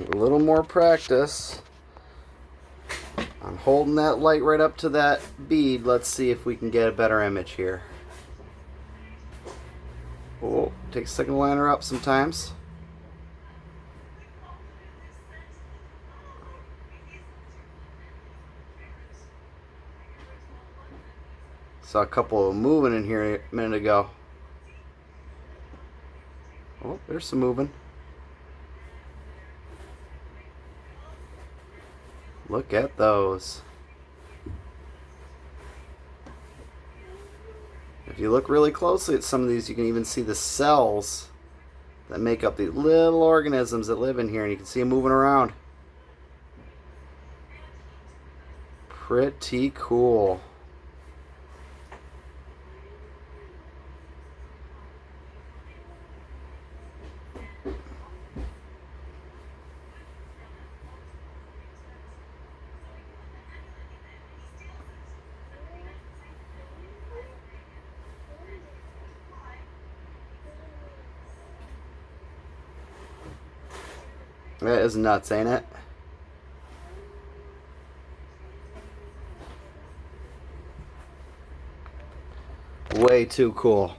A little more practice on holding that light right up to that bead. Let's see if we can get a better image here. Oh, takes a second to line her up sometimes. Saw a couple of them moving in here a minute ago. Oh, there's some moving. Look at those. If you look really closely at some of these, you can even see the cells that make up the little organisms that live in here, and you can see them moving around. Pretty cool. That is nuts, ain't it? Way too cool.